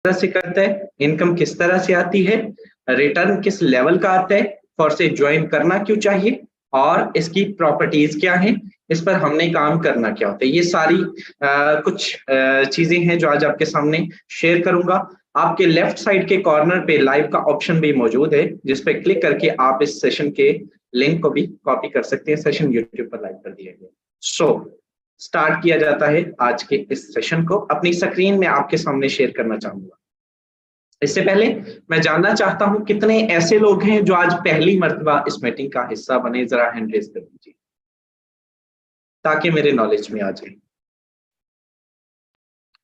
तरह से करता है, इनकम किस तरह से आती है, रिटर्न किस लेवल का आता है, फॉर से ज्वाइन करना क्यों चाहिए और इसकी प्रॉपर्टीज क्या हैं, इस पर हमने काम करना क्या होता है। ये सारी कुछ चीजें हैं जो आज आपके सामने शेयर करूंगा। आपके लेफ्ट साइड के कॉर्नर पे लाइव का ऑप्शन भी मौजूद है, जिस पे क्लिक करके आप इस सेशन के लिंक को भी कॉपी कर सकते हैं। सेशन यूट्यूब पर लाइव कर दिया गया। सो स्टार्ट किया जाता है आज के इस सेशन को। अपनी स्क्रीन में आपके सामने शेयर करना चाहूंगा। इससे पहले मैं जानना चाहता हूं कितने ऐसे लोग हैं जो आज पहली मर्तबा इस मीटिंग का हिस्सा बने, जरा हैंड रेज कर दीजिए ताकि मेरे नॉलेज में आ जाए।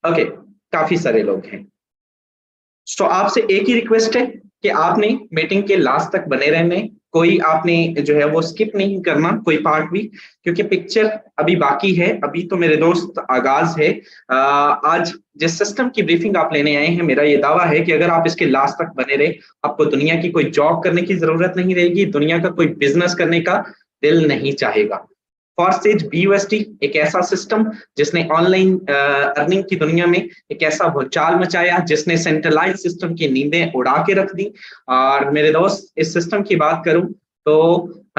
ओके, काफी सारे लोग हैं। सो आपसे एक ही रिक्वेस्ट है कि आपने मीटिंग के लास्ट तक बने रहने, कोई आपने जो है वो स्किप नहीं करना कोई पार्ट भी, क्योंकि पिक्चर अभी बाकी है। अभी तो मेरे दोस्त आगाज है। आज जिस सिस्टम की ब्रीफिंग आप लेने आए हैं, मेरा ये दावा है कि अगर आप इसके लास्ट तक बने रहे, आपको दुनिया की कोई जॉब करने की जरूरत नहीं रहेगी, दुनिया का कोई बिजनेस करने का दिल नहीं चाहेगा। फॉरसेज BUSD एक ऐसा सिस्टम जिसने ऑनलाइन अर्निंग की दुनिया में एक ऐसा भूचाल मचाया, जिसने सेंट्रलाइज सिस्टम की नींदें उड़ा के रख दी। और मेरे दोस्त, इस सिस्टम की बात करूं तो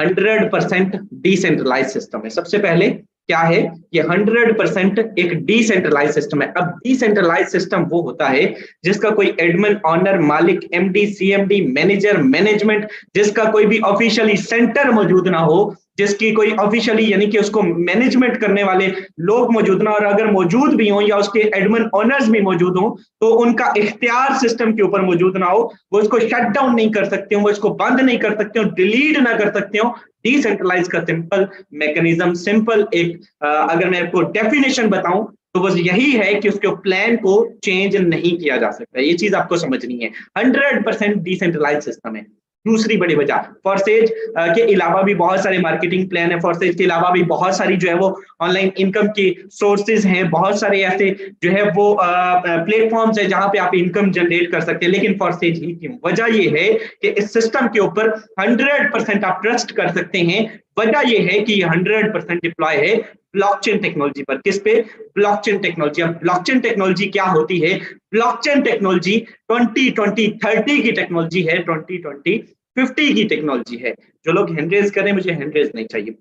100% डिसेंट्रलाइज सिस्टम है। सबसे पहले क्या है, ये 100% एक डिसेंट्रलाइज सिस्टम है। अब डिसेंट्रलाइज सिस्टम वो होता है जिसका कोई एडमिन, ऑनर, मालिक, MD, CMD, मैनेजर, मैनेजमेंट, जिसका कोई भी ऑफिशियली सेंटर मौजूद ना हो, जिसकी कोई ऑफिशियली यानी कि उसको मैनेजमेंट करने वाले लोग मौजूद ना, और अगर मौजूद भी हो या उसके एडमिन ऑनर्स भी मौजूद हो, तो उनका इख्तियार सिस्टम के ऊपर मौजूद ना हो, वो इसको शट डाउन नहीं कर सकते हो, वो इसको बंद नहीं कर सकते हो, डिलीट ना कर सकते हो। डिसेंट्रलाइज का सिंपल मैकेनिज्म, सिंपल एक अगर मैं आपको डेफिनेशन बताऊं तो बस यही है कि उसके प्लान को चेंज नहीं किया जा सकता। ये चीज आपको समझनी है। 100% डिसेंट्रलाइज सिस्टम है। दूसरी बड़ी वजह, फॉरसेज के अलावा भी बहुत सारे मार्केटिंग प्लान है, फॉरसेज के अलावा भी बहुत सारी जो है वो ऑनलाइन इनकम की सोर्सेज हैं, बहुत सारे ऐसे जो है वो प्लेटफॉर्म्स है जहां पे आप इनकम जनरेट कर सकते हैं। लेकिन फॉरसेज ही क्यों? वजह ये है कि इस सिस्टम के ऊपर 100% आप ट्रस्ट कर सकते हैं। वजह ये है कि ये 100% डिप्लॉय है ब्लॉकचेन टेक्नोलॉजी पर। किस पे? Blockchain technology. अब ब्लॉकचेन टेक्नोलॉजी क्या होती है? ब्लॉकचेन टेक्नोलॉजी 2020-30 की टेक्नोलॉजी है, 2020-50 की टेक्नोलॉजी है। जो लोग हैंड रेज करें, मुझे हैंड रेज नहीं चाहिए।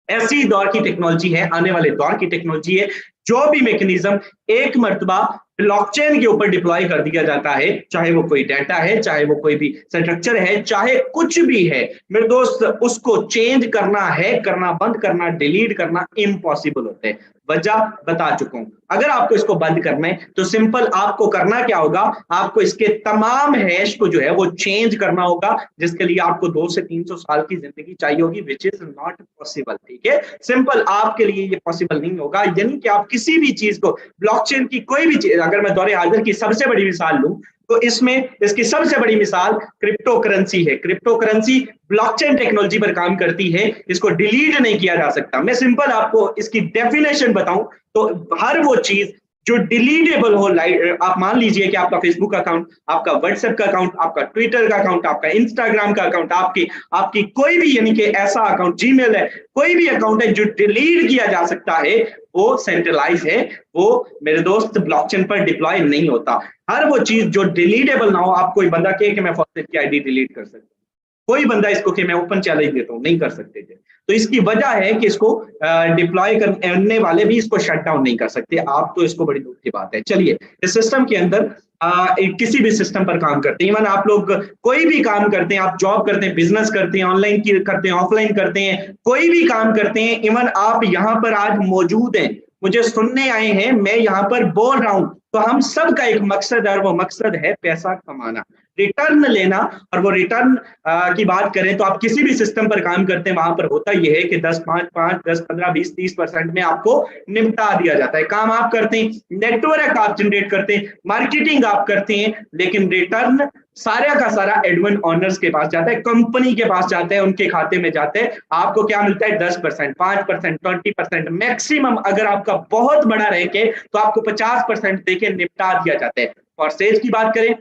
ऐसी दौर की टेक्नोलॉजी है, आने वाले दौर की टेक्नोलॉजी है। जो भी मैकेनिज्म एक मर्तबा ब्लॉकचेन के ऊपर डिप्लॉय कर दिया जाता है, चाहे वो कोई डाटा है, चाहे वो कोई भी स्ट्रक्चर है, चाहे कुछ भी है, मेरे दोस्त, उसको चेंज करना है, करना बंद करना, डिलीट करना इम्पॉसिबल होता है। वजह बता चुका हूं। अगर आपको इसको बंद करना है तो सिंपल आपको करना क्या होगा, आपको इसके तमाम हैश को जो है वो चेंज करना होगा, जिसके लिए आपको 200 से 300 साल की जिंदगी चाहिए होगी, विच इज नॉट पॉसिबल। ठीक है, सिंपल आपके लिए ये पॉसिबल नहीं होगा। यानी कि आप किसी भी चीज को, ब्लॉकचेन की कोई भी चीज, अगर मैं दौरे हाजिर की सबसे बड़ी मिसाल लूं तो इसमें इसकी सबसे बड़ी मिसाल क्रिप्टो करेंसी है। क्रिप्टो करेंसी ब्लॉकचेन टेक्नोलॉजी पर काम करती है, इसको डिलीट नहीं किया जा सकता। मैं सिंपल आपको इसकी डेफिनेशन बताऊं तो हर वो चीज जो डिलीटेबल हो, आप मान लीजिए कि आपका फेसबुक अकाउंट, आपका व्हाट्सएप का अकाउंट, आपका ट्विटर का अकाउंट, आपका इंस्टाग्राम का अकाउंट, आपकी कोई भी यानी कि ऐसा अकाउंट, जीमेल है, कोई भी अकाउंट है जो डिलीट किया जा सकता है, वो सेंट्रलाइज है, वो मेरे दोस्त ब्लॉकचेन पर डिप्लॉय नहीं होता। हर वो चीज जो डिलीटेबल ना हो, आप कोई बंदा कहे कि मैं फॉरसेज की आईडी डिलीट कर सकता हूं, कोई बंदा इसको कि मैं ओपन चैलेंज देता हूं, नहीं कर सकते थे। तो इसकी वजह है कि इसको डिप्लॉय करने वाले भी इसको शट डाउन नहीं कर सकते। आप तो इसको बड़ी दुख की बात है। चलिए, इस सिस्टम के अंदर किसी भी सिस्टम पर काम करते हैं, इवन आप लोग कोई भी काम करते हैं, आप जॉब करते हैं, बिजनेस करते हैं, ऑनलाइन करते हैं, ऑफलाइन करते हैं, कोई भी काम करते हैं, इवन आप यहाँ पर आज मौजूद हैं, मुझे सुनने आए हैं, मैं यहाँ पर बोल रहा हूं, तो हम सब का एक मकसद है, और वो मकसद है पैसा कमाना, रिटर्न लेना। और वो रिटर्न की बात करें तो आप किसी भी सिस्टम पर काम करते हैं, वहां पर होता यह है कि 10, 5, 5, 10, 15, 20, 30% में आपको निपटा दिया जाता है। काम आप करते हैं, नेटवर्क आप जनरेट करते हैं, मार्केटिंग आप करते हैं, लेकिन रिटर्न सारा का सारा एडमिन ऑनर्स के पास जाता है, कंपनी के पास जाता है, उनके खाते में जाते हैं। आपको क्या मिलता है? 10%, 5%, 20%, मैक्सिमम अगर आपका बहुत बड़ा रह के तो आपको 50% देके निपटा दिया जाता है। फॉरसेज की बात करें,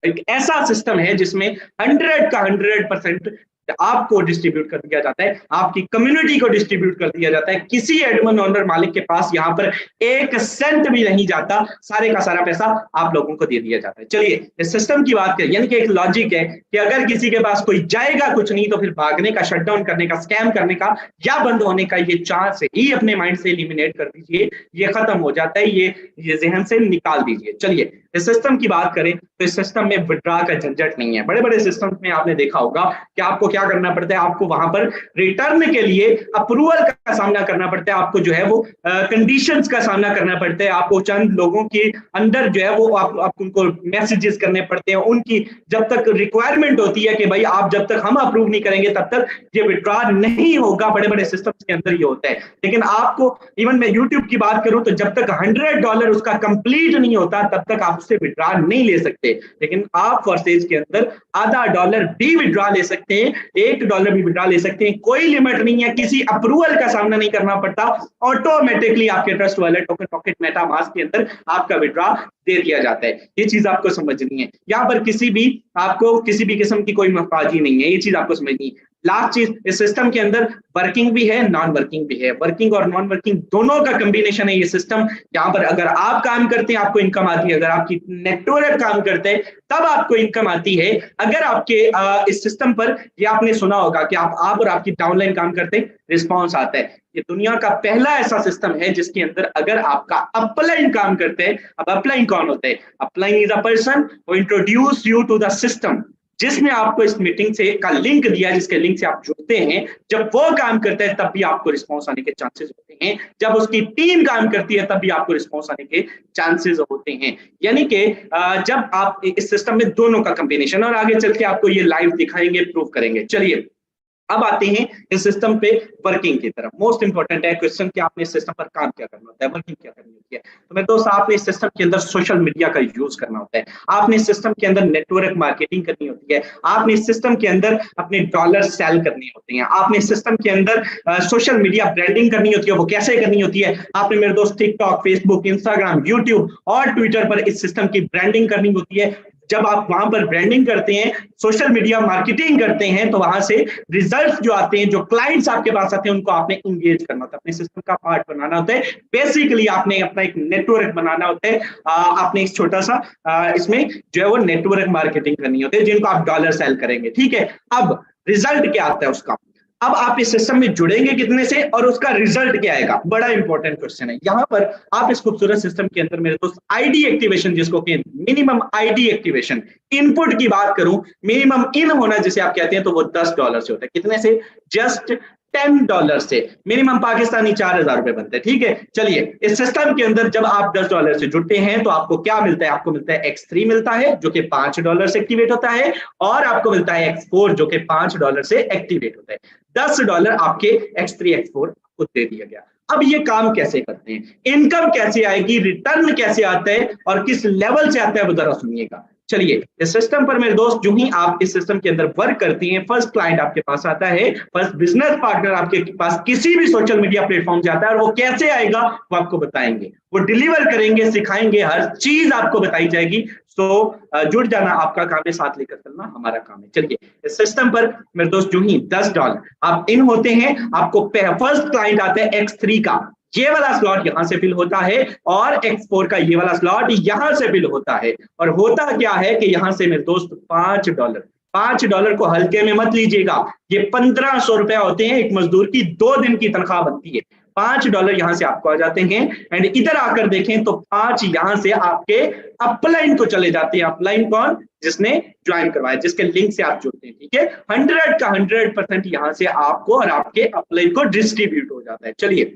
एक ऐसा सिस्टम है जिसमें 100 का 100% आपको डिस्ट्रीब्यूट कर दिया जाता है, आपकी कम्युनिटी को डिस्ट्रीब्यूट कर दिया जाता है। किसी एडमिन ओनर मालिक के पास यहाँ पर 1 सेंट भी नहीं जाता, सारे का सारा पैसा आप लोगों को दे दिया जाता है। चलिए इस सिस्टम की बात करें, यानी कि एक लॉजिक है कि अगर किसी के पास कोई जाएगा कुछ नहीं तो फिर भागने का, शटडाउन करने का, स्कैम करने का या बंद होने का ये चांस ही अपने माइंड से एलिमिनेट कर दीजिए, ये खत्म हो जाता है, ये जहन से निकाल दीजिए। चलिए इस सिस्टम की बात करें तो इस सिस्टम में विड्रॉ का झंझट नहीं है। बड़े बड़े सिस्टम में आपने देखा होगा कि आपको क्या करना पड़ता है, आपको वहां पर रिटर्न के लिए अप्रूवल का सामना करना पड़ता है, आपको जो है वो कंडीशंस का सामना करना पड़ता है, आपको चंद लोगों के अंदर जो है वो आप उनको मैसेजेस करने पड़ते हैं, उनकी जब तक रिक्वायरमेंट होती है कि भाई आप जब तक हम अप्रूव नहीं करेंगे तब तक ये विड्रॉ नहीं होगा। बड़े बड़े सिस्टम्स के अंदर ये होता है। लेकिन आपको, इवन मैं यूट्यूब की बात करूं तो जब तक $100 उसका कंप्लीट नहीं होता तब तक आप उससे विड्रॉ नहीं ले सकते। लेकिन आप फॉरसेज के अंदर $0.5 भी विड्रॉ ले सकते हैं, $1 भी विड्रॉ ले सकते हैं, कोई लिमिट नहीं है, किसी अप्रूवल का सामना नहीं करना पड़ता, ऑटोमेटिकली आपके trust wallet, token pocket, MetaMask के अंदर आपका विड्रॉ दे दिया जाता है। ये चीज आपको समझनी है। यहाँ पर आपको किसी भी किस्म की कोई मोहताजी नहीं है, ये चीज आपको समझनी है। लास्ट चीज, इस सिस्टम के अंदर वर्किंग भी है, नॉन वर्किंग भी है। वर्किंग और नॉन वर्किंग दोनों का कॉम्बिनेशन है ये सिस्टम। यहाँ पर अगर आप काम करते हैं आपको इनकम आती है, अगर आपकी नेटवर्क काम करते हैं तब आपको इनकम आती है। अगर आपके इस सिस्टम पर, ये आपने सुना होगा कि आप और आपकी डाउनलाइन काम करते हैं, रिस्पॉन्स आता है। ये दुनिया का पहला ऐसा सिस्टम है जिसके अंदर अगर आपका अपलाइन काम करते हैं। अब अपलाइन कौन होता है? Upline is a person who introduce you to the system, जिसने आपको इस मीटिंग से का लिंक दिया, जिसके लिंक से आप जुड़ते हैं। जब वो काम करता है तब भी आपको रिस्पॉन्स आने के चांसेस होते हैं, जब उसकी टीम काम करती है तब भी आपको रिस्पॉन्स आने के चांसेस होते हैं। यानी कि जब आप इस सिस्टम में दोनों का कॉम्बिनेशन, और आगे चल के आपको ये लाइव दिखाएंगे, प्रूव करेंगे। चलिए अब आते हैं इस सिस्टम पे वर्किंग की तरफ। मोस्ट इंपॉर्टेंट है क्वेश्चन कि आपने इस सिस्टम पर काम क्या करना होता है, वर्किंग क्या करनी होती है। तो मेरे दोस्त, आपने इस सिस्टम के अंदर सोशल मीडिया का यूज करना होता है, आपने इस सिस्टम के अंदर नेटवर्क मार्केटिंग करनी होती है, आपने इस सिस्टम के अंदर अपने डॉलर सेल करने होते हैं, आपने इस सिस्टम के अंदर सोशल मीडिया ब्रांडिंग करनी होती है। वो कैसे करनी होती है? आपने मेरे दोस्त टिकटॉक, फेसबुक, इंस्टाग्राम, यूट्यूब और ट्विटर पर इस सिस्टम की ब्रांडिंग करनी होती है। जब आप वहां पर ब्रांडिंग करते हैं, सोशल मीडिया मार्केटिंग करते हैं, तो वहां से रिजल्ट्स जो आते हैं, जो क्लाइंट्स आपके पास आते हैं, उनको आपने इंगेज करना होता है, अपने सिस्टम का पार्ट बनाना होता है। बेसिकली आपने अपना एक नेटवर्क बनाना होता है। आपने एक छोटा सा इसमें जो है वो नेटवर्क मार्केटिंग करनी होती है, जिनको आप डॉलर सेल करेंगे। ठीक है, अब रिजल्ट क्या आता है उसका? अब आप इस सिस्टम में जुड़ेंगे कितने से और उसका रिजल्ट क्या आएगा? बड़ा इंपॉर्टेंट क्वेश्चन है। यहाँ पर आप इस खूबसूरत सिस्टम के अंदर मेरे दोस्त आईडी एक्टिवेशन, जिसको कि मिनिमम आईडी एक्टिवेशन, इनपुट की बात करूं, मिनिमम इन होना जिसे आप कहते हैं, तो वो $10 से होता है। कितने से? जस्ट $10 से। मिनिमम पाकिस्तानी 4000 रुपए बनते हैं। ठीक है, चलिए इस सिस्टम के अंदर जब आप $10 से जुड़ते हैं तो आपको क्या मिलता है? आपको मिलता है X3 मिलता है, जो कि $5 से एक्टिवेट होता है, और आपको मिलता है X4 जो कि $5 से एक्टिवेट होता है। $10 आपके X3 X4 को दे दिया गया। अब ये काम कैसे करते हैं, इनकम कैसे आएगी, रिटर्न कैसे आता है और किस लेवल से आता है, वो जरा सुनिएगा। चलिए इस सिस्टम पर मेरे दोस्त, जो ही आप इस सिस्टम के अंदर वर्क करती हैं, फर्स्ट क्लाइंट आपके पास आता है, फर्स्ट बिजनेस पार्टनर आपके पास किसी भी सोशल मीडिया प्लेटफॉर्म से आता है, और वो कैसे आएगा वो आपको बताएंगे, वो डिलीवर करेंगे, सिखाएंगे, हर चीज आपको बताई जाएगी। तो जुड़ जाना आपका काम है, साथ लेकर चलना हमारा काम है। चलिए इस सिस्टम पर मेरे दोस्त, जो ही $10 आप इन होते हैं, आपको फर्स्ट क्लाइंट आता है X3 का, ये वाला स्लॉट यहां से फिल होता है, और X4 का ये वाला स्लॉट यहां से फिल होता है। और होता क्या है कि यहां से मेरे दोस्त $5 को हल्के में मत लीजिएगा, ये $1500 रुपए होते हैं। एक मजदूर की 2 दिन की तनख्वाह बनती है। $5 यहां से आपको आ जाते हैं, एंड इधर आकर देखें तो 5 यहां से आपके अपलाइन को चले जाते हैं। अपलाइन कौन? जिसने ज्वाइन करवाया, जिसके लिंक से आप जुड़ते हैं। ठीक है, 100 का 100% यहां से आपको और आपके अपलाइन को डिस्ट्रीब्यूट हो जाता है। चलिए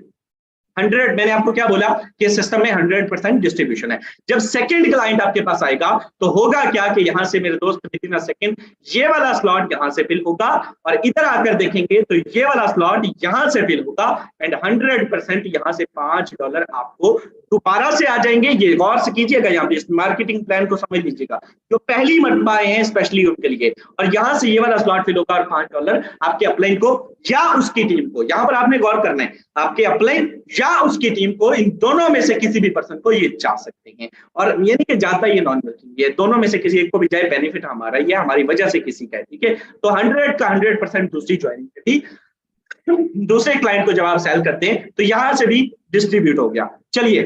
100, मैंने आपको क्या बोला कि सिस्टम में 100% डिस्ट्रीब्यूशन है। जब सेकंड क्लाइंट आपके पास आएगा तो होगा क्या कि यहां से मेरे दोस्त विदिन अ सेकंड ये वाला स्लॉट यहां से फिल होगा, और इधर आकर देखेंगे तो ये वाला स्लॉट यहां से फिल होगा, एंड 100% यहां से $5 आपको दोबारा से आ जाएंगे। ये गौर से कीजिएगा, यहाँ पे इस मार्केटिंग प्लान को समझ लीजिएगा, जो पहली मरतबा आए हैं स्पेशली उनके लिए। और यहां से ये वाला स्लॉट फिल होगा, और $5 आपके अपलाइन को या उसकी टीम को। यहां पर आपने गौर करना है, आपके अपलाइन या या उसकी टीम को, इन दोनों में से किसी भी पर्सन को ये जा सकते हैं। और ये नहीं कि जाता ये नॉन वर्किंग, ये दोनों में से किसी एक को भी जाए, बेनिफिट हमारा, ये हमारी वजह से किसी का है, ठीक है। तो 100 का 100% दूसरी ज्वाइनिंग थी, दूसरे क्लाइंट को जब आप सेल करते हैं तो यहां से भी डिस्ट्रीब्यूट हो गया। चलिए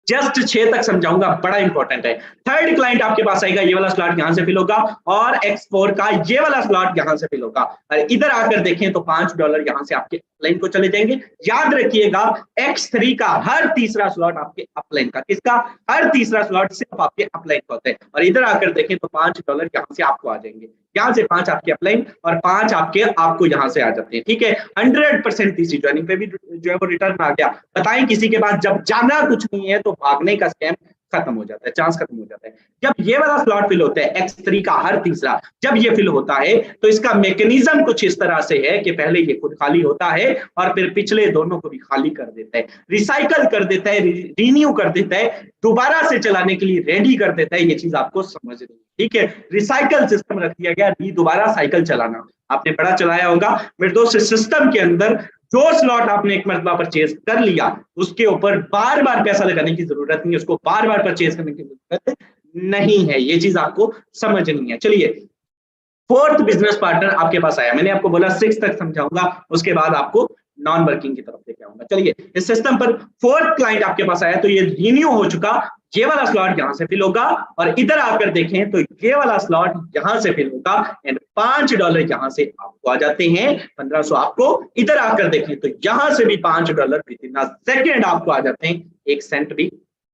जस्ट 6 तक समझाऊंगा, बड़ा इंपॉर्टेंट है। थर्ड क्लाइंट आपके पास आएगा, ये वाला स्लॉट यहां से फिल होगा, और X4 का ये वाला स्लॉट यहां से फिल होगा। और इधर आकर देखें तो $5 यहां से आपके अपलाइन को चले जाएंगे। याद रखिएगा X3 का हर तीसरा स्लॉट आपके अपलाइन का, किसका? हर तीसरा स्लॉट सिर्फ आपके अपलाइन का होता है। और इधर आकर देखें तो $5 यहां से आपको आ जाएंगे, यहां से 5 आपके अपलाइन और 5 आपको यहां से आ जाते हैं, ठीक है। 100% तीसरी ज्वाइनिंग पे भी जो है वो रिटर्न आ गया। बताएं किसी के पास जब जाना कुछ नहीं है तो भागने का स्कैम खत्म हो जाता है, चांस खत्म हो जाता है। जब ये वाला स्लॉट फिल होता है X3 का हर तीसरा, जब ये फिल होता है तो इसका मैकेनिज्म कुछ इस तरह से है कि पहले ये खुद खाली होता है और फिर पिछले दोनों को भी खाली कर देता है, रिसाइकल कर देता है, रिन्यू कर देता है, दोबारा से चलाने के लिए रेडी कर देता है। ये चीज आपको समझनी है, ठीक है। रिसाइकल सिस्टम रख दिया गया, दोबारा साइकिल चलाना आपने बड़ा चलाया होगा मेरे दोस्त। सिस्टम के अंदर जो स्लॉट आपने एक मरतबा परचेज कर लिया उसके ऊपर बार बार पैसा लगाने की जरूरत नहीं है, उसको बार बार परचेज करने की जरूरत नहीं है, ये चीज आपको समझनी है। चलिए फोर्थ बिजनेस पार्टनर आपके पास आया, मैंने आपको बोला 6 तक समझाऊंगा, उसके बाद आपको नॉन वर्किंग की तरफ लेके आऊंगा। चलिए इस सिस्टम पर फोर्थ क्लाइंट आपके पास आया, तो ये रिन्यू हो चुका, ये वाला स्लॉट यहां से फिल होगा, और इधर आकर देखें तो ये वाला स्लॉट यहां से फिल होगा, एंड $5 यहां से आपको आ जाते हैं, 1500 आपको। इधर आकर देखें तो यहां से भी $5 विद इन सेकेंड आपको आ जाते हैं, 1 सेंट भी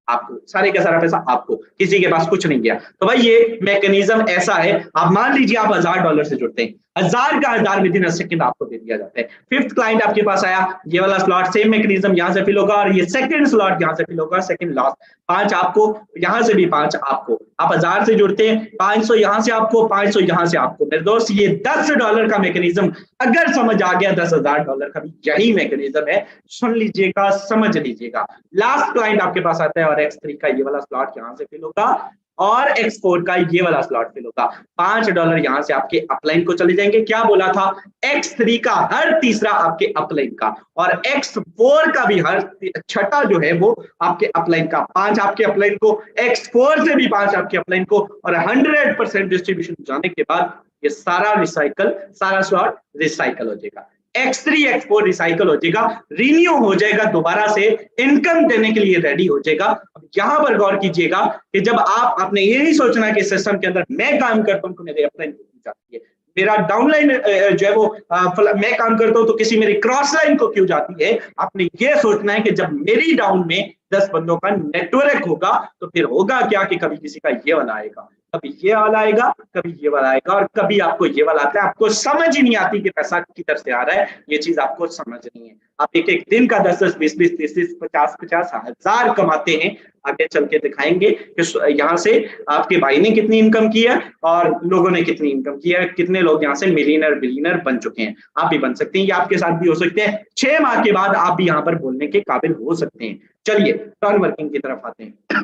आपको, सारे का सारा पैसा आपको, किसी के पास कुछ नहीं गया। तो भाई ये मैकेनिज्म ऐसा है। आप मान लीजिए आप $1000 से जुड़ते हैं, 1000 का 1000 विद इन सेकंड आपको दे दिया जाता है। फिफ्थ क्लाइंट आपके पास आया, ये वाला स्लॉट सेम मैकेनिज्म यहां से फिल होगा, और ये सेकंड स्लॉट यहां से फिल होगा, सेकंड लास्ट 5 आपको, यहां से भी 5 आपको। आप 1000 से जुड़ते हैं, 500 यहां से आपको, 500 यहां से आपको। मेरे दोस्त ये $10 का मैकेनिज्म अगर समझ आ गया, $10,000 का भी यही मैकेनिज्म है, सुन लीजिएगा, समझ लीजिएगा। लास्ट क्लाइंट आपके पास आता है और X3 का ये वाला स्लॉट यहां से फिल होगा, और X4 का ये वाला स्लॉट फिल होगा। $5 यहां से आपके अपलाइन को चले जाएंगे। क्या बोला था? X3 का हर तीसरा आपके अपलाइन का, और X4 का भी हर छठा जो है वो आपके अपलाइन का। 5 आपके अपलाइन को, X4 से भी 5 आपके अपलाइन को, और 100% डिस्ट्रीब्यूशन जाने के बाद ये सारा रिसाइकल, सारा स्लॉट रिसाइकल हो जाएगा। X3 X4 रिसाइकल हो जाएगा, रिन्यू हो जाएगा, दोबारा से इनकम देने के लिए रेडी हो जाएगा। अब यहां पर गौर कीजिएगा कि जब आपने ये नहीं सोचना कि सिस्टम के अंदर मैं काम करता हूं तो मेरे अपलाइन को दी जाती है, मेरा डाउनलाइन जो है वो मैं काम करता हूं तो किसी मेरी क्रॉस लाइन को क्यों जाती है। आपने ये सोचना है कि जब मेरी डाउन में 10 बंदों का नेटवर्क होगा तो फिर होगा क्या कि कभी किसी का ये वाला आएगा, कभी ये वाला आएगा, कभी ये वाला आएगा, और कभी आपको ये वाला आता है। आपको समझ ही नहीं आती कि पैसा किधर से आ रहा है, ये चीज आपको समझनी है। आप एक एक दिन का 10-10, 20-20, 30-30, 50-50 हजार कमाते हैं। आगे चल के दिखाएंगे कि यहाँ से आपके भाई ने कितनी इनकम की है और लोगों ने कितनी इनकम की है, कितने लोग यहाँ से मिलियनर बिलियनर बन चुके हैं। आप भी बन सकते हैं, ये आपके साथ भी हो सकते हैं। 6 माह के बाद आप भी यहाँ पर बोलने के काबिल हो सकते हैं। चलिए नॉन वर्किंग की तरफ आते हैं।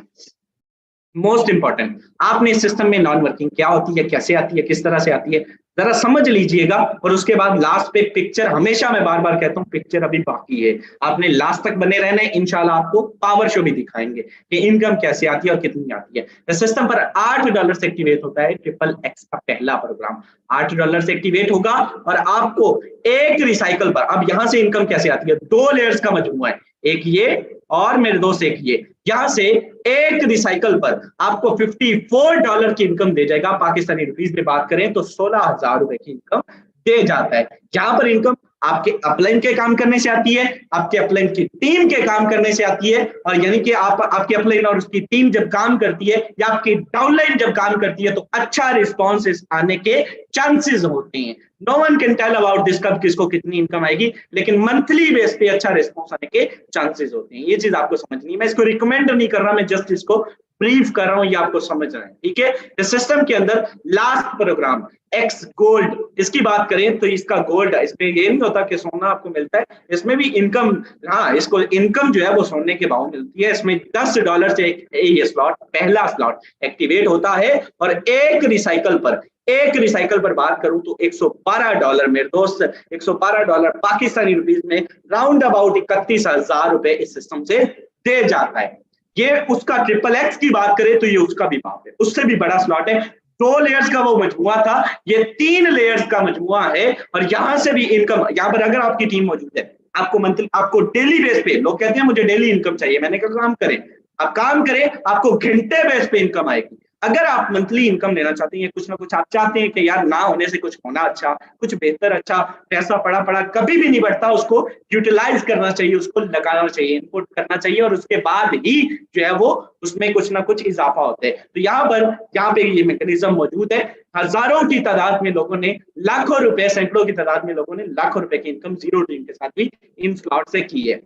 मोस्ट इंपॉर्टेंट, आपने इस सिस्टम में नॉन वर्किंग क्या होती है, कैसे आती है, किस तरह से आती है, जरा समझ लीजिएगा। और उसके बाद लास्ट पे पिक्चर, हमेशा मैं बार बार कहता हूँ पिक्चर अभी बाकी है, आपने लास्ट तक बने रहना है। इंशाल्लाह आपको पावर शो भी दिखाएंगे कि इनकम कैसे आती है और कितनी आती है। इस सिस्टम पर $8 से एक्टिवेट होता है XXX का पहला प्रोग्राम, $8 से एक्टिवेट होगा, और आपको एक रिसाइकल पर, अब यहां से इनकम कैसे आती है, 2 लेयर्स का मजमूआ है, एक ये और मेरे दोस्त एक ये। यहां से एक रिसाइकल पर आपको $54 की इनकम दे जाएगा। पाकिस्तानी रुपीस में बात करें तो 16,000 रुपए की इनकम दे जाता है। यहाँ पर इनकम आपके अपलाइन के काम करने से आती है, आपके अपलाइन की टीम के काम करने से आती है, और यानी कि आपके अपलाइन और उसकी टीम जब काम करती है या आपकी डाउनलाइन जब काम करती है तो अच्छा रिस्पॉन्स आने के चांसेस होते हैं। No one can tell about this कब किसको कितनी इनकम आएगी, लेकिन मंथली बेस पे अच्छा रिस्पॉन्स आने के चांसेस होते हैं। ये चीज आपको समझनी है। मैं इसको रिकमेंड नहीं कर रहा, मैं जस्ट इसको ब्रीफ कर रहा हूं ये आपको समझ रहे हैं, ठीक है। इस सिस्टम के अंदर लास्ट प्रोग्राम एक्स गोल्ड, इसकी बात करें तो इसका गोल्ड है, इसमें ये नहीं होता कि सोना आपको मिलता है, इसमें भी इनकम, हाँ इसको इनकम जो है वो सोने के भाव मिलती है। इसमें $10 से ये स्लॉट, पहला स्लॉट एक्टिवेट होता है और एक रिसाइकल पर बात करूं तो $112 मेरे दोस्त, $112 पाकिस्तानी रुपीज में राउंड अबाउट 31,000 रुपए इस सिस्टम से दे जाता है। ये उसका ट्रिपल एक्स की बात करें तो ये उसका भी बाप है, उससे भी बड़ा स्लॉट है। 2 लेयर्स का वो मजमुआ था, ये 3 लेयर्स का मजमुआ है। और यहां से भी इनकम, यहां पर अगर आपकी टीम मौजूद है, आपको मंथली, आपको डेली बेस पे, लोग कहते हैं मुझे डेली इनकम चाहिए, मैंने कहा काम करें, आप काम करें, आपको घंटे बेस पे इनकम आएगी। अगर आप मंथली इनकम लेना चाहते हैं, कुछ ना कुछ आप चाहते हैं कि यार ना होने से कुछ होना अच्छा, कुछ बेहतर अच्छा, पैसा पड़ा कभी भी नहीं बढ़ता, उसको यूटिलाइज करना चाहिए, उसको लगाना चाहिए, इनपुट करना चाहिए और उसके बाद ही जो है वो उसमें कुछ ना कुछ इजाफा होता है। तो यहाँ पे ये मैकेनिज्म मौजूद है। हजारों की तादाद में लोगों ने, लाखों रुपए, सैकड़ों की तादाद में लोगों ने लाखों रुपए की इनकम जीरो टीम के साथ भी इन स्लॉट से की है।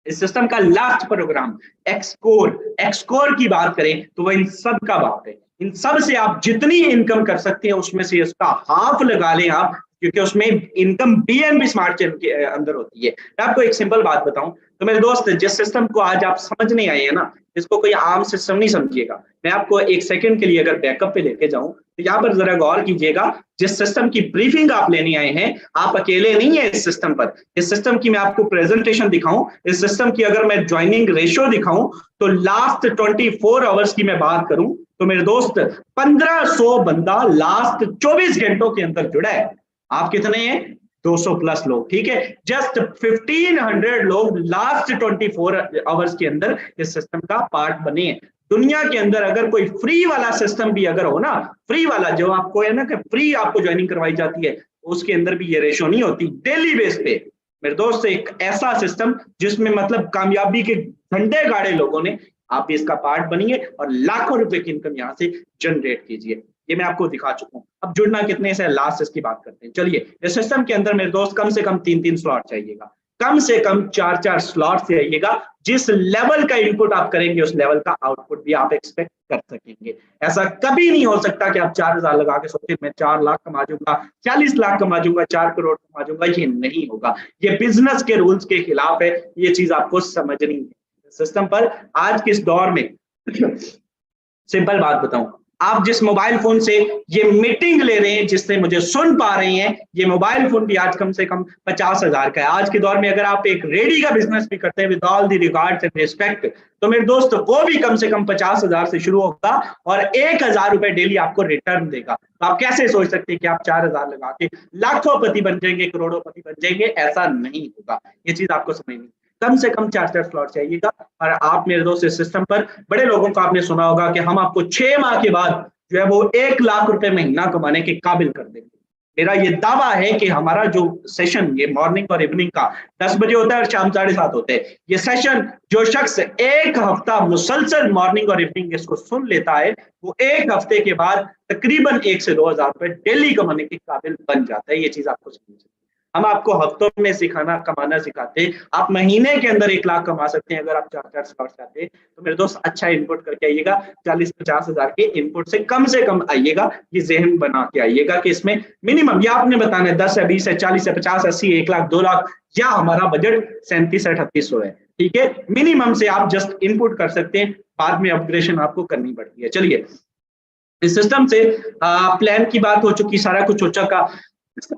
इस सिस्टम का लास्ट प्रोग्राम एक्सकोर की बात करें तो वह इन सब का बाप है। इन सब से आप जितनी इनकम कर सकते हैं उसमें से इसका हाफ लगा लें आप, क्योंकि उसमें इनकम बीएनबी स्मार्ट चेन के अंदर होती है। मैं आपको एक सिंपल बात बताऊं तो मेरे दोस्त, जिस सिस्टम को आज आप समझने आए हैं ना, इसको कोई आम सिस्टम नहीं समझिएगा। मैं आपको एक सेकंड के लिए अगर बैकअप पे लेके जाऊं तो यहाँ पर जरा गौर कीजिएगा, जिस सिस्टम की ब्रीफिंग आप लेने आए हैं, आप अकेले नहीं है इस सिस्टम पर। इस सिस्टम की मैं आपको प्रेजेंटेशन दिखाऊं, इस सिस्टम की अगर मैं ज्वाइनिंग रेशियो दिखाऊं तो लास्ट 24 आवर्स की मैं बात करूं तो मेरे दोस्त 1500 बंदा लास्ट 24 घंटों के अंदर जुड़ा है। आप कितने हैं? 200 प्लस लोग, ठीक है। जस्ट 1500 लोग लास्ट 24 आवर्स के अंदर इस सिस्टम का पार्ट बने हैं। दुनिया के अंदर अगर कोई फ्री वाला सिस्टम भी अगर हो ना, फ्री वाला जो आपको है ना कि फ्री आपको ज्वाइनिंग करवाई जाती है, उसके अंदर भी ये रेशो नहीं होती डेली बेस पे। मेरे दोस्त, एक ऐसा सिस्टम जिसमें मतलब कामयाबी के झंडे गाड़े लोगों ने, आप इसका पार्ट बनिए और लाखों रुपए की इनकम यहाँ से जनरेट कीजिए। ये मैं आपको दिखा चुका हूँ। अब जुड़ना कितने से, लास्ट इसकी बात करते हैं। चलिए, इस सिस्टम के अंदर मेरे दोस्त कम से कम 3-3 स्लॉट चाहिएगा, कम से कम 4-4 स्लॉट से आइएगा। जिस लेवल का इनपुट आप करेंगे उस लेवल का आउटपुट भी आप एक्सपेक्ट कर सकेंगे। ऐसा कभी नहीं हो सकता कि आप 4000 लगा के सोचे मैं 4 लाख कमा जाऊंगा, 40 लाख कमा जाऊंगा, 4 करोड़ कमा जाऊंगा। ये नहीं होगा, ये बिजनेस के रूल्स के खिलाफ है। ये चीज आपको समझनी है। सिस्टम पर आज के इस दौर में सिंपल बात बताऊं, आप जिस मोबाइल फोन से ये मीटिंग ले रहे हैं, जिससे मुझे सुन पा रहे हैं, ये मोबाइल फोन भी आज कम से कम 50,000 का है। आज के दौर में अगर आप एक रेडी का बिजनेस भी करते हैं with all the regards and respect, तो मेरे दोस्त वो भी कम से कम 50,000 से शुरू होगा और 1,000 रुपए डेली आपको रिटर्न देगा। तो आप कैसे सोच सकते हैं कि आप 4,000 लगा के लाखोंपति बन जाएंगे, करोड़ोंपति बन जाएंगे? ऐसा नहीं होगा। ये चीज आपको समझनी। कम से कम 4-4 स्लॉट चाहिएगा। और आप मेरे दोस्त, इस सिस्टम पर बड़े लोगों को आपने सुना होगा कि हम आपको 6 माह के बाद जो है वो 1 लाख रुपए महीना कमाने के काबिल कर देंगे। मेरा ये दावा है कि हमारा जो सेशन, ये मॉर्निंग और इवनिंग का 10 बजे होता है और शाम 7:30 होते हैं, ये सेशन जो शख्स 1 हफ्ता मुसलसल मॉर्निंग और इवनिंग इसको सुन लेता है, वो 1 हफ्ते के बाद तकरीबन 1 से 2,000 रुपए डेली कमाने के काबिल बन जाता है। ये चीज आपको समझनी। हम आपको हफ्तों में सिखाना, कमाना सिखाते हैं। आप महीने के अंदर 1 लाख कमा सकते हैं अगर आप 4-4 स्लॉट चाहते हैं। तो मेरे दोस्त, अच्छा इनपुट करके आइएगा। 40-50 हजार के इनपुट से कम आइएगा। ये जहन बना के आइएगा कि इसमें मिनिमम, या आपने बताना है 10 है, 20 है, 40 है, 50, 80, 1 लाख, 2 लाख, या हमारा बजट 3700-3800 है, ठीक है। मिनिमम से आप जस्ट इनपुट कर सकते हैं, बाद में अपग्रेडेशन आपको करनी पड़ती है। चलिए, इस सिस्टम से प्लान की बात हो चुकी, सारा कुछ हो चुका।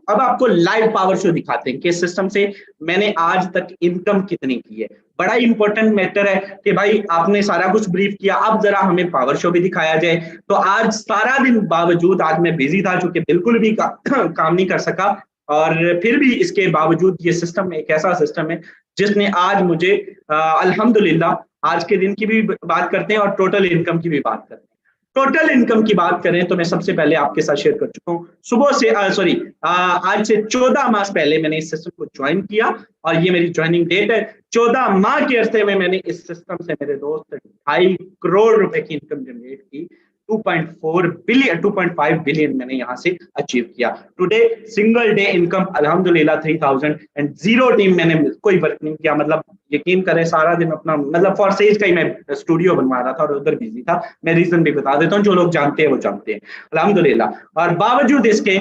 अब आपको लाइव पावर शो दिखाते हैं कि इस सिस्टम से मैंने आज तक इनकम कितनी की है। बड़ा इंपॉर्टेंट मैटर है कि भाई आपने सारा कुछ ब्रीफ किया, अब जरा हमें पावर शो भी दिखाया जाए। तो आज सारा दिन बावजूद, आज मैं बिजी था चूंकि बिल्कुल भी काम नहीं कर सका, और फिर भी इसके बावजूद ये सिस्टम एक ऐसा सिस्टम है जिसने आज मुझे अल्हम्दुलिल्लाह आज के दिन की भी बात करते हैं और टोटल इनकम की भी बात करते हैं। टोटल इनकम की बात करें तो मैं सबसे पहले आपके साथ शेयर कर चुका हूँ। सुबह से आज से 14 माह पहले मैंने इस सिस्टम को ज्वाइन किया और ये मेरी ज्वाइनिंग डेट है। 14 माह के अरसे में मैंने इस सिस्टम से मेरे दोस्त 2.5 करोड़ रुपए की इनकम जनरेट की। 2.4 बिलियन 2.5 बिलियन मैंने यहाँ से अचीव किया। टुडे सिंगल डे इनकम अल्हम्दुलिल्लाह 3000 एंड जीरो टीम, मैंने कोई वर्क नहीं किया। मतलब यकीन करें सारा दिन अपना मतलब फॉरसेज का ही मैं स्टूडियो बनवा रहा था और उधर बिजी था। मैं रीजन भी बता देता हूँ, जो लोग जानते हैं वो जानते हैं अल्हम्दुलिल्लाह। और बावजूद इसके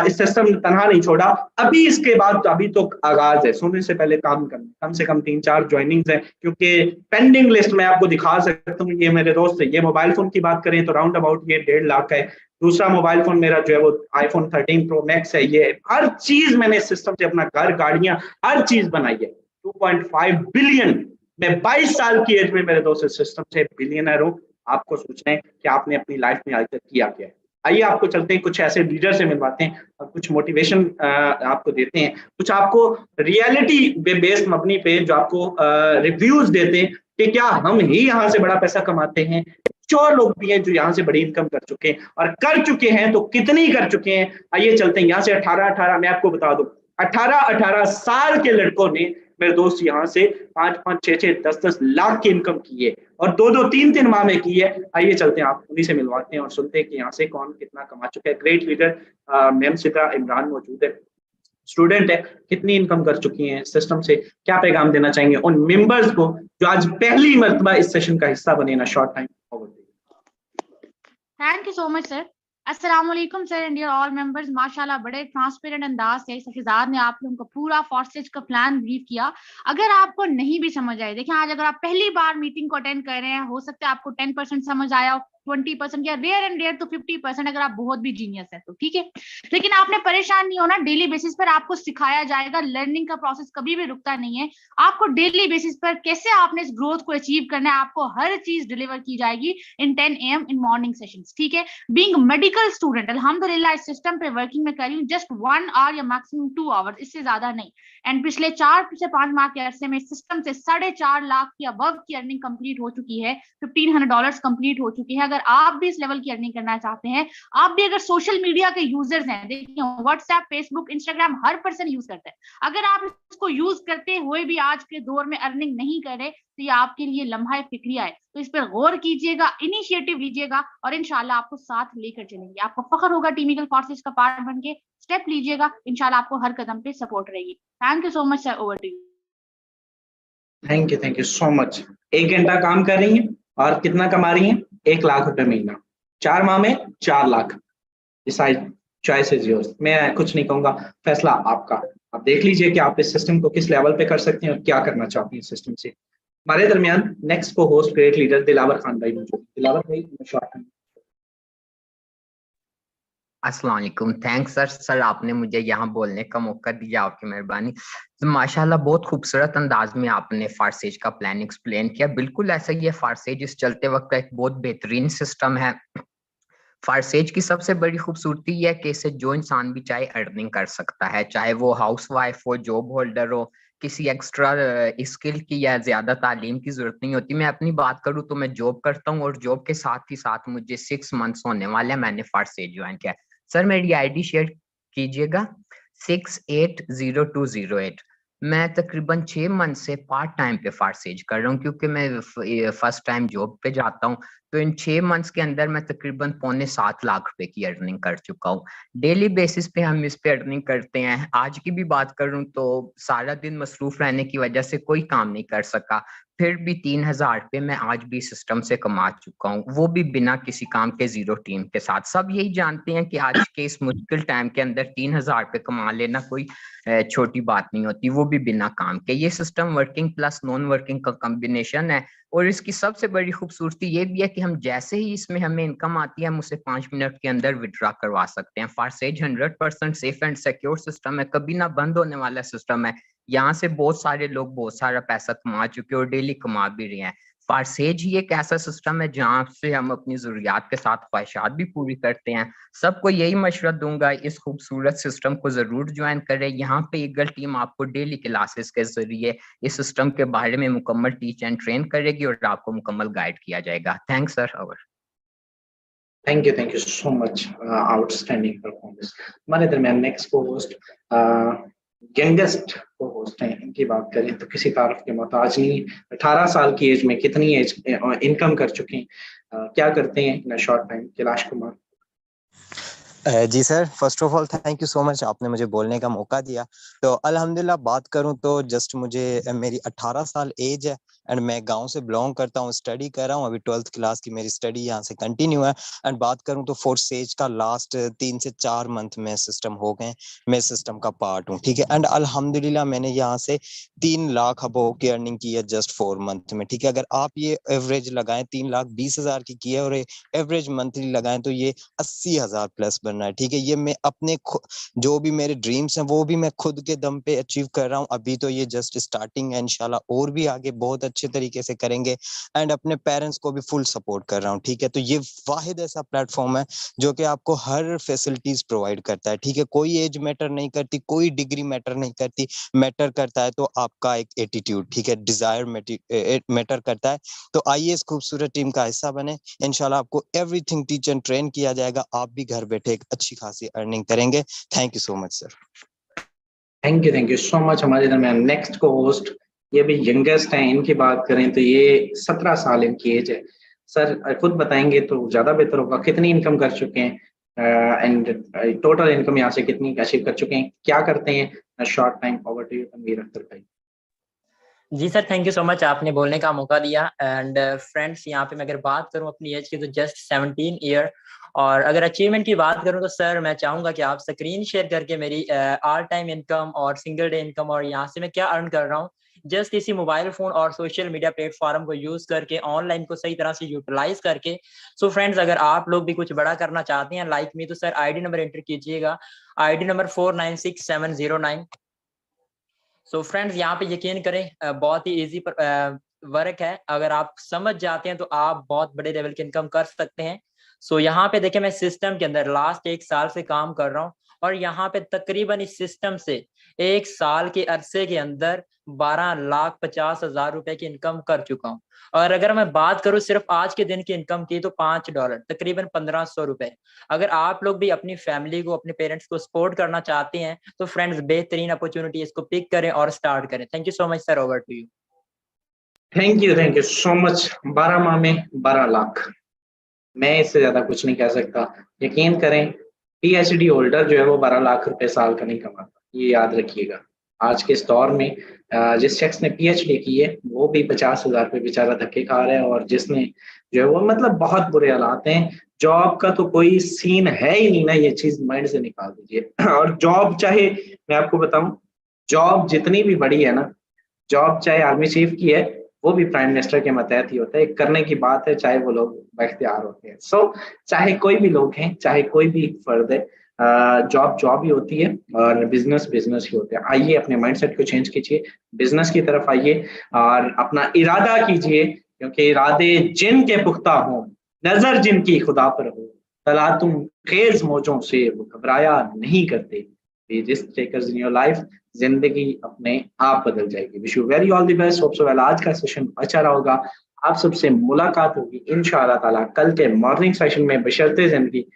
इस सिस्टम ने तनहा नहीं छोड़ा। अभी इसके बाद अभी तो आगाज है, सोने से पहले काम करना। कम से कम 3-4 ज्वाइनिंग्स है, क्योंकि पेंडिंग लिस्ट में आपको दिखा सकता हूँ। ये मेरे दोस्त है, ये मोबाइल फोन की बात करें तो राउंड अबाउट ये 1.5 लाख है। दूसरा मोबाइल फोन मेरा जो है वो आईफोन 13 प्रो मैक्स है। ये हर चीज मैंने सिस्टम से, अपना घर, गाड़ियां, हर चीज बनाई है। 2.5 बिलियन मैं 22 साल की एज में मेरे दोस्त सिस्टम से बिलियनर हूँ। आपको सोचना है कि आपने अपनी लाइफ में आज तक किया क्या है। आइए आपको चलते हैं, कुछ ऐसे लीडर से मिलवाते हैं और कुछ मोटिवेशन आपको देते हैं, कुछ आपको रियलिटी बेस्ड मबनी पे जो आपको रिव्यूज देते हैं कि क्या हम ही यहाँ से बड़ा पैसा कमाते हैं। और लोग भी हैं जो यहाँ से बड़ी इनकम कर चुके हैं, और कर चुके हैं तो कितनी कर चुके हैं। आइए चलते हैं यहाँ से। 18 मैं आपको बता दूं, 18 साल के लड़कों ने, मेरे दोस्त, यहाँ से 5-5, 6-6, 10-10 लाख की इनकम की है, और 2-2, 3-3 माह में की है। आइए चलते हैं, आप उन्हीं से मिलवाते हैं और सुनते हैं कि यहाँ से कौन कितना कमा चुका है। Great leader ma'am Sidra Imran मौजूद है, स्टूडेंट है, कितनी इनकम कर चुकी हैं सिस्टम से, क्या पैगाम देना चाहेंगे उन मेंबर्स को जो आज पहली मर्तबा इस सेशन का हिस्सा बने ना। Short time forward. Thank you so much sir. अस्सलाम वालेकुम sir and dear all members. माशाल्लाह बड़े ट्रांसपेरेंट अंदाज से शहजाद ने आप लोगों को पूरा फॉरसेज का प्लान ब्रीफ किया। अगर आपको नहीं भी समझ आए, देखिए आज अगर आप पहली बार मीटिंग को अटेंड कर रहे हैं, हो सकता है आपको 10% समझ आया हो, 20% या रेयर एंड रेयर तो 50% अगर आप बहुत भी जीनियस है तो ठीक है। लेकिन आपने परेशान नहीं होना, डेली बेसिस पर आपको सिखाया जाएगा। लर्निंग का प्रोसेस कभी भी रुकता नहीं है। आपको डेली बेसिस पर कैसे आपने इस ग्रोथ को अचीव करना है, आपको हर चीज डिलीवर की जाएगी इन 10 AM इन मॉर्निंग सेशंस, ठीक है। बीइंग मेडिकल स्टूडेंट अल्हम्दुलिल्लाह इस सिस्टम पे वर्किंग में कर रही हूँ, जस्ट 1 आवर या मैक्सिमम 2 आवर्स, इससे ज्यादा नहीं। एंड पिछले 4 से 5 माह के अरसे में सिस्टम से 4.5 लाख की अबव की अर्निंग कंप्लीट हो चुकी है, $1500 कंप्लीट हो चुकी है। अगर आप भी इस लेवल की अर्निंग करना चाहते हैं, आप भी अगर सोशल मीडिया के यूजर्स हैं, देखिए व्हाट्सएप, फेसबुक, इंस्टाग्राम हर पर्सन यूज करता है, अगर आप इसको यूज करते हुए भी आज के दौर में अर्निंग नहीं कर रहे तो ये आपके लिए लम्हा फिक्रिया है। तो इस पर गौर कीजिएगा, इनिशिएटिव लीजिएगा और इंशाल्लाह आपको साथ लेकर चलेंगे। आपको फख्र होगा टीमिकल फोर्सेस का पार्ट बन के, स्टेप लीजिएगा, इंशाल्लाह आपको हर कदम पे सपोर्ट रहेगी। Thank you so much sir, over to you. Thank you so much. 1 घंटा काम कर रही हैं और कितना कमा रही हैं? 1 लाख रुपए महीना, 4 माह में 4 lakh. Decide, choice is yours. मैं कुछ नहीं कहूंगा, फैसला आपका। आप देख लीजिए कि आप इस सिस्टम को किस लेवल पे कर सकते हैं और क्या करना चाहते हैं इस सिस्टम से। हमारे दरमियान नेक्स्ट को host great leader Dilawar Khan भाई मौजूद। दिलावर भाई, शॉर्ट टाइम। अस्सलाम वालेकुम। थैंक्स सर आपने मुझे यहाँ बोलने का मौका दिया, आपकी मेहरबानी। तो माशाल्लाह बहुत खूबसूरत अंदाज में आपने फारसेज का प्लान एक्सप्लेन किया। बिल्कुल ऐसा ही है, फारसेज इस चलते वक्त का एक बहुत बेहतरीन सिस्टम है। फारसेज की सबसे बड़ी खूबसूरती यह है कि इससे जो इंसान भी चाहे अर्निंग कर सकता है, चाहे वो हाउस वाइफ हो, जॉब होल्डर हो, किसी एक्स्ट्रा स्किल की या ज्यादा तालीम की जरूरत नहीं होती। मैं अपनी बात करूँ तो मैं जॉब करता हूँ और जॉब के साथ ही साथ मुझे 6 मंथ्स होने वाले हैं मैंने फारसेज ज्वाइन किया। सर मेरी आईडी शेयर कीजिएगा 680208। मैं तकरीबन 6 मंथ से पार्ट टाइम पे फारसेज कर रहा हूँ, क्योंकि मैं फर्स्ट टाइम जॉब पे जाता हूँ। तो इन 6 मंथ्स के अंदर मैं तकरीबन 6.25 लाख रुपए की अर्निंग कर चुका हूँ। डेली बेसिस पे हम इस पे अर्निंग करते हैं। आज की भी बात करूं तो सारा दिन मसरूफ रहने की वजह से कोई काम नहीं कर सका, फिर भी 3000 रुपये मैं आज भी सिस्टम से कमा चुका हूँ, वो भी बिना किसी काम के, जीरो टीम के साथ। सब यही जानते हैं कि आज के इस मुश्किल टाइम के अंदर 3000 रुपये कमा लेना कोई छोटी बात नहीं होती, वो भी बिना काम के। ये system working plus non working का कॉम्बिनेशन है। और इसकी सबसे बड़ी खूबसूरती ये भी है कि हम जैसे ही इसमें हमें इनकम आती है, हम उसे 5 मिनट के अंदर विड्रॉ करवा सकते हैं। फारसेज 100% सेफ एंड सिक्योर सिस्टम है, कभी ना बंद होने वाला सिस्टम है। यहाँ से बहुत सारे लोग बहुत सारा पैसा कमा चुके और डेली कमा भी रहे हैं। फारसेज ही एक ऐसा सिस्टम है जहाँ से हम अपनी जरूरियात के साथ ख्वाहिशात भी पूरी करते हैं। सबको यही मशवरा दूंगा, इस खूबसूरत सिस्टम को जरूर ज्वाइन करें। यहाँ पे ईगल टीम आपको डेली क्लासेस के जरिए इस सिस्टम के बारे में मुकम्मल टीच एंड ट्रेन करेगी और आपको मुकम्मल गाइड किया जाएगा। Thanks sir. Over. Thank you so much, outstanding performance. हमारे दरमियान नेक्स्ट को होस्ट यंगेस्ट को होस्ट हैं, इनकी बात करें तो किसी तारीफ के मोहताज नहीं। 18 साल की एज में कितनी एज इनकम कर चुके हैं, क्या करते हैं in short time? Kailash Kumar. जी sir, first of all thank you so much, आपने मुझे बोलने का मौका दिया। तो अल्हम्दुलिल्लाह बात करूं तो जस्ट मुझे मेरी 18 साल एज है एंड मैं गांव से बिलोंग करता हूं, स्टडी कर रहा हूं, अभी 12th क्लास की मेरी स्टडी यहां से कंटिन्यू है। एंड बात करूं तो फोर्सेज का लास्ट 3 से 4 मंथ में सिस्टम हो गए, मैं सिस्टम का पार्ट हूं, ठीक है। एंड अल्हम्दुलिल्लाह मैंने यहाँ से 3 लाख अबो की अर्निंग की है जस्ट 4 मंथ में, ठीक है। अगर आप ये एवरेज लगाएं 3,20,000 की है और एवरेज मंथली लगाएं तो ये 80,000 प्लस बनना है, ठीक है। ये मैं अपने जो भी मेरे ड्रीम्स हैं वो भी मैं खुद के दम पे अचीव कर रहा हूँ। अभी तो ये जस्ट स्टार्टिंग है, इंशाल्लाह और भी आगे बहुत अच्छे तरीके से करेंगे। एंड अपने पेरेंट्स को भी फुल सपोर्ट कर रहा हूँ, ठीक है। तो ये वाहिद ऐसा प्लेटफॉर्म है जो कि आपको हर फैसिलिटीज प्रोवाइड करता है, ठीक है। कोई एज मैटर नहीं करती, कोई डिग्री मैटर नहीं करती, मैटर करता है तो आपका एक एटीट्यूड, ठीक है, डिजायर मैटर करता है। तो आइए इस खूबसूरत टीम का हिस्सा बने, इंशाल्लाह आपको एवरीथिंग टीच एंड ट्रेन किया जाएगा, आप भी घर बैठे एक अच्छी खासी अर्निंग करेंगे। Thank you so much sir. Thank you so much. हमारे दरमियान नेक्स्ट को होस्ट, ये भी यंगेस्ट हैं, इनकी बात करें तो ये 17 साल इनकी एज है। सर खुद बताएंगे तो ज्यादा बेहतर होगा, कितनी इनकम कर चुके हैं एंड टोटल इनकम यहाँ से कितनी अचीव कर चुके हैं, क्या करते हैं short time? Over to you Tanveer Akhtar भाई। जी sir, thank you so much, आपने बोलने का मौका दिया। एंड फ्रेंड्स, यहाँ पे मैं अगर बात करूँ अपनी एज की तो जस्ट 17 ईयर। और अगर अचीवमेंट की बात करूँ तो सर मैं चाहूंगा कि आप स्क्रीन शेयर करके मेरी ऑल टाइम इनकम और सिंगल डे इनकम और यहाँ से मैं क्या अर्न कर रहा हूँ जस्ट इसी मोबाइल फोन और सोशल मीडिया प्लेटफॉर्म को यूज करके, ऑनलाइन को सही तरह से यूटिलाइज करके। सो फ्रेंड्स, अगर आप लोग भी कुछ बड़ा करना चाहते हैं लाइक मी, तो सर आईडी नंबर एंटर कीजिएगा, आईडी नंबर 496709। सो फ्रेंड्स, यहाँ पे यकीन करें बहुत ही इजी वर्क है। अगर आप समझ जाते हैं तो आप बहुत बड़े लेवल की इनकम कर सकते हैं। सो यहाँ पे देखें, मैं सिस्टम के अंदर लास्ट 1 साल से काम कर रहा हूँ और यहाँ पे तकरीबन इस सिस्टम से 1 साल के अरसे के अंदर 12,50,000 रुपए की इनकम कर चुका हूँ। और अगर मैं बात करूँ सिर्फ आज के दिन की इनकम की तो $5 तकरीबन 1,500 रुपए। अगर आप लोग भी अपनी फैमिली को, अपने पेरेंट्स को सपोर्ट करना चाहते हैं तो फ्रेंड्स बेहतरीन अपॉर्चुनिटी इसको पिक करें और स्टार्ट करें। Thank you so much sir, over to you. Thank you so much. 12 माह में 12 लाख, मैं इससे ज्यादा कुछ नहीं कह सकता। यकीन करें, पीएचडी होल्डर जो है वो 12 लाख रुपए साल का नहीं कमाता, ये याद रखिएगा। आज के इस दौर में जिस शख्स ने पीएचडी की है वो भी 50,000 रुपये बेचारा धक्के खा रहा है, और जिसने जो है वो मतलब बहुत बुरे हालात हैं। जॉब का तो कोई सीन है ही नहीं ना, ये चीज माइंड से निकाल दीजिए। और जॉब, चाहे मैं आपको बताऊं, जॉब जितनी भी बड़ी है ना, जॉब चाहे आर्मी चीफ की है, वो भी प्राइम मिनिस्टर के मतहत ही होता है, करने की बात है, चाहे वो लोग बख्तियार होते हैं। सो चाहे कोई भी लोग हैं, चाहे कोई भी फर्द है, जॉब ही होती है और बिजनेस ही होते हैं। आइए अपने माइंडसेट को चेंज कीजिए, बिजनेस की तरफ आइए और अपना इरादा कीजिए, क्योंकि इरादे जिनके पुख्ता हों, नजर जिनकी खुदा पर हो, तला तुम खेज मौजों से वो घबराया नहीं करते। Risk takers in your life, जिंदगी अपने आप बदल जाएगी। Wish you very all the best, hope so well. आज का सेशन अच्छा रहा होगा, आप सबसे मुलाकात होगी इंशाअल्लाह ताला कल के मॉर्निंग सेशन में, बशर्ते जिंदगी